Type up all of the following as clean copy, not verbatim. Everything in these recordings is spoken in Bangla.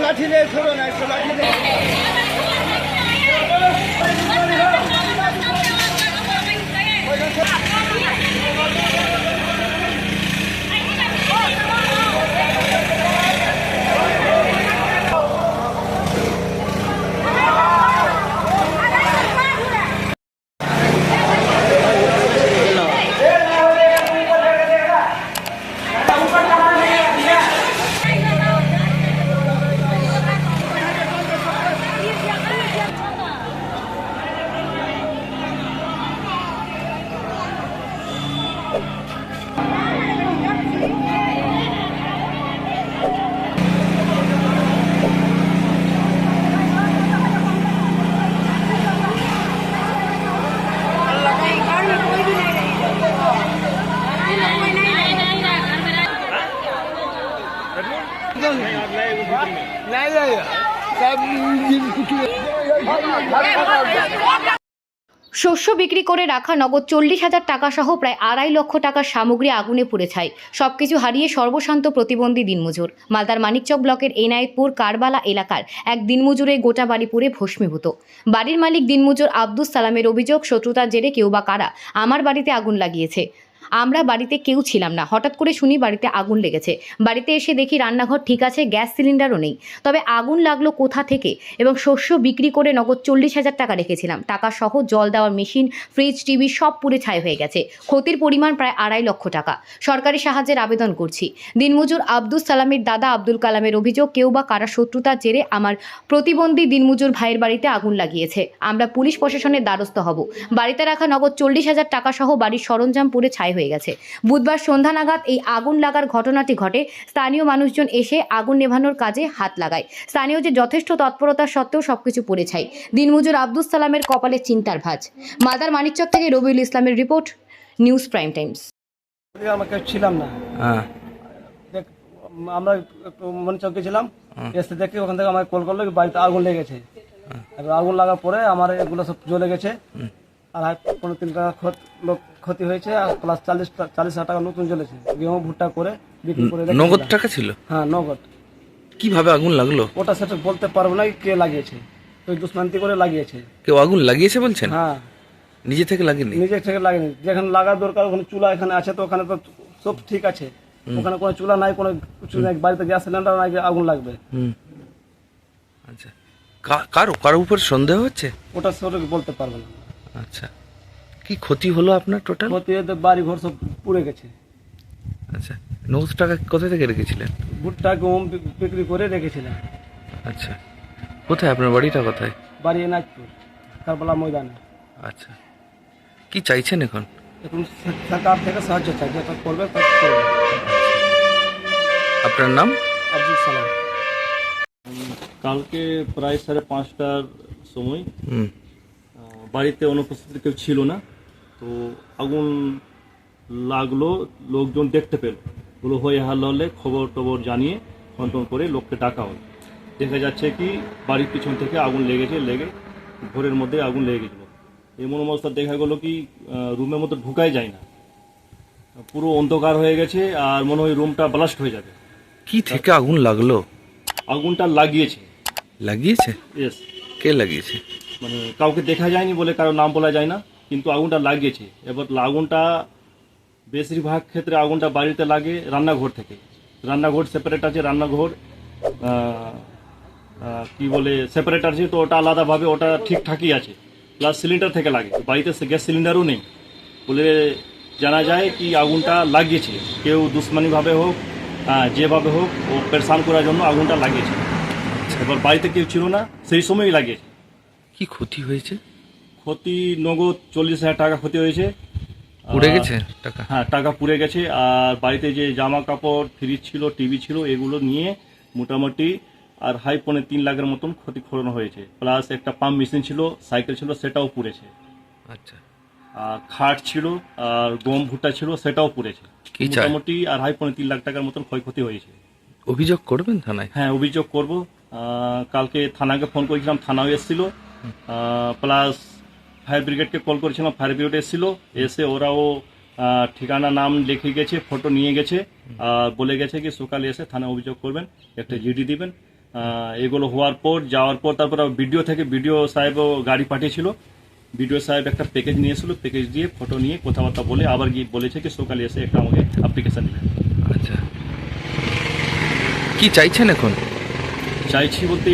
লাঠি নিয়ে ছোড়ো না, একশো লাঠি নিয়ে। শস্য বিক্রি করে রাখা নগদ 40,000 টাকা সহ প্রায় 2.5 লক্ষ টাকার সামগ্রী আগুনে পুড়ে ছাই। সবকিছু হারিয়ে সর্বশান্ত প্রতিবন্ধী দিনমজুর। মালদার মানিকচক ব্লকের এনায়েতপুর কারবালা এলাকার এক দিনমজুরের গোটা বাড়ি পুড়ে ভস্মীভূত। বাড়ির মালিক দিনমজুর আব্দুস সালামের অভিযোগ, শত্রুতার জেরে কেউ বা কারা আমার বাড়িতে আগুন লাগিয়েছে। আমরা বাড়িতে কেউ ছিলাম না, হঠাৎ করে শুনি বাড়িতে আগুন লেগেছে। বাড়িতে এসে দেখি রান্নাঘর ঠিক আছে, গ্যাস সিলিন্ডারও নেই। তবে আগুন লাগলো কোথা থেকে এবং শস্য বিক্রি করে নগদ 40,000 টাকা রেখেছিলাম। টাকা সহ জল দেওয়ার মেশিন, ফ্রিজ, টিভি সব পুড়ে ছাই হয়ে গেছে। ক্ষতির পরিমাণ প্রায় 2.5 লক্ষ টাকা। সরকারি সাহায্যের আবেদন করছি। দিনমজুর আব্দুস সালামের দাদা আব্দুল কালামের অভিযোগ, কেউ বা কারা শত্রুতার জেরে আমার প্রতিবন্ধী দিনমজুর ভাইয়ের বাড়িতে আগুন লাগিয়েছে। আমরা পুলিশ প্রশাসনের দ্বারস্থ হব। বাড়িতে রাখা নগদ 40,000 টাকা সহ বাড়ির সরঞ্জাম পুড়ে ছাই হয়ে গেছে। বুধবার সন্ধ্যা নাগাদ এই আগুন লাগার ঘটনাটি ঘটে। স্থানীয় মানুষজন এসে আগুন নেভানোর কাজে হাত লাগায়। স্থানীয় যে যথেষ্ট তৎপরতা সত্ত্বেও সবকিছু পুড়ে ছাই। দিনমজুর আব্দুস সালামের কপালে চিন্তার ভাঁজ। মালদার মানিকচক থেকে রবিউল ইসলামের রিপোর্ট, নিউজ প্রাইম টাইমস। আমাকে ছিলাম না, আমরা একটু মানিকচক গেছিলাম, এসে দেখি ওখান থেকে আমাকে কল করলো বাড়িতে আগুন লেগেছে। আগুন লাগার পরে আমার এগুলো সব জ্বলে গেছে। আর 3 টাকা ক্ষতি হয়েছে, আর প্লাস 40,000 টাকা নতুন জ্বলেছে। গেহু ভুট্টা করে বিক্রি করে। নগদ টাকা ছিল? হ্যাঁ, নগদ। কিভাবে আগুন লাগলো ওটা সেটা বলতে পারবো না কে লাগিয়েছে, ওই দুষ্মান্তি করে লাগিয়েছে। কেউ আগুন লাগিয়েছে বলছেন? হ্যাঁ, নিজে থেকে লাগেনি? নিজে থেকে লাগেনি। যেখানে লাগার দরকার ওখানে চুলা এখানে আছে, তো ওখানে তো সব ঠিক আছে। ওখানে কোনো চুলা নাই, কোনো কিছু নাই, বাড়িতে গ্যাস সিলিন্ডার নাই, আগুন লাগবে। আচ্ছা, কার উপর সন্দেহ হচ্ছে? ওটা সঠিক বলতে পারবো না। আচ্ছা, কি ক্ষতি হলো আপনার টোটাল? ক্ষতি বাড়ি ঘর সব পুড়ে গেছে। আচ্ছা, নগদ টাকা কোথা থেকে রেখেছিলেন? ভুট্টা গম বিক্রি করে রেখেছিলাম। আচ্ছা, কোথায় আপনার বাড়িটা? কোথায়? বাড়ি এনায়তপুর কারবালা ময়দানে। আচ্ছা, কি চাইছেন এখন? এখন সরকার থেকে সাহায্য চাই, যেটা করবে তা করবে। আপনার নাম? আব্দুল সালাম। কালকে প্রায় 5:30টার সময় বাড়িতে অনুপস্থিত কেউ ছিল না, তো আগুন লাগলো। লোকজন দেখতে পেল, ওগুলো হয়ে হাল্লা হলে খবর টবর জানিয়ে ফোন করে লোককে ডাকা হলো। দেখা যাচ্ছে কি বাড়ির পিছন থেকে আগুন লেগেছে, লেগে ঘরের মধ্যে আগুন লেগে গেছিলো। এমন অবস্থা দেখা গেলো কি রুমের মধ্যে ঢুকাই যায় না, পুরো অন্ধকার হয়ে গেছে, আর মনে হয় রুমটা ব্লাস্ট হয়ে যাবে। কি থেকে আগুন লাগলো? আগুনটা লাগিয়েছে। ইয়েস। কে লাগিয়েছে? মানে কাউকে দেখা যায়নি বলে কারো নাম বলা যায় না, কিন্তু আগুনটা লাগিয়েছে। এবার আগুনটা বেশিরভাগ ক্ষেত্রে আগুনটা বাড়িতে লাগে রান্নাঘর থেকে। রান্নাঘর সেপারেট আছে, রান্নাঘর কি বলে সেপারেট আছে, তো ওটা আলাদাভাবে ওটা ঠিকঠাকই আছে। প্লাস সিলিন্ডার থেকে লাগে, বাড়িতে গ্যাস সিলিন্ডারও নেই বলে জানা যায় কি আগুনটা লাগিয়েছে কেউ দুশ্মনীভাবে হোক, যেভাবে হোক, ও পেরেশান করার জন্য আগুনটা লাগিয়েছে। এবার বাড়িতে কেউ ছিল না, সেই সময়ই লাগিয়েছে। কি ক্ষতি হয়েছে? ক্ষতি নগদ 40,000 টাকা ক্ষতি হয়েছে। পুড়ে গেছে টাকা? হ্যাঁ, টাকা পুড়ে গেছে। আর বাড়িতে যে জামা কাপড়, ফ্রিজ ছিল, টিভি ছিল, এগুলো নিয়ে মোটামুটি আর 3 লাখের মতন ক্ষতিপূরণ হয়েছে। প্লাস একটা পাম্প মেশিন ছিল, সাইকেল ছিল, সেটাও পুড়েছে। আচ্ছা, আর খাট ছিল, আর গম ভুট্টা ছিল, সেটাও পুড়েছে। মোটামুটি আর 3 লাখ টাকার মতন ক্ষয়ক্ষতি হয়েছে। অভিযোগ করবেন থানায়? হ্যাঁ, অভিযোগ করব। কালকে থানাকে ফোন করেছিলাম, থানাও এসেছিল, প্লাস ফায়ার ব্রিগেডকে কল করেছিলাম, ফায়ার ব্রিগেড এসেছিল, এসে ওরাও ঠিকানা নাম লিখে গেছে, ফটো নিয়ে গেছে, আর বলে গেছে কি সকালে এসে থানায় অভিযোগ করবেন, একটা জিডি দিবেন। এগুলো হওয়ার পর যাওয়ার পর তারপর বিডিও থেকে বিডিও সাহেবও গাড়ি পাঠিয়েছিল, বিডিও সাহেব একটা প্যাকেজ নিয়েছিল, প্যাকেজ দিয়ে ফটো নিয়ে কথাবার্তা বলে আবার গিয়ে বলেছে কি সকালে এসে একটা আমাকে অ্যাপ্লিকেশন দিবেন। আচ্ছা, কি চাইছেন এখন? চাইছি বলতে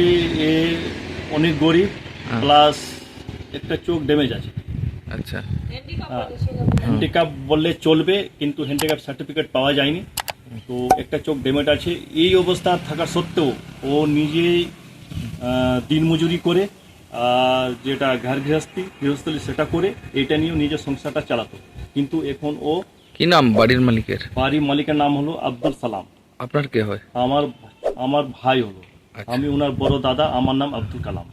এ অনেক গরিব, প্লাস একটা চোখ ড্যামেজ আছে। আচ্ছা, হ্যান্ডিক্যাপ বললে চলবে, কিন্তু হ্যান্ডিক্যাপ সার্টিফিকেট পাওয়া যায়নি, তো একটা চোখ ড্যামেজ আছে। এই অবস্থা থাকা সত্ত্বেও ও নিজেই দিনমজুরি করে, আর যেটা ঘর গৃহস্থলী সেটা করে এটা নিয়েও নিজের সংসারটা চালাতো। কিন্তু এখন ও কি নাম বাড়ির মালিকের? বাড়ির মালিকের নাম হলো আব্দুল সালাম। আপনার কে হয়? আমার ভাই হলো, আচ্ছা। আমি ওনার বড় দাদা, আমার নাম আব্দুল কালাম।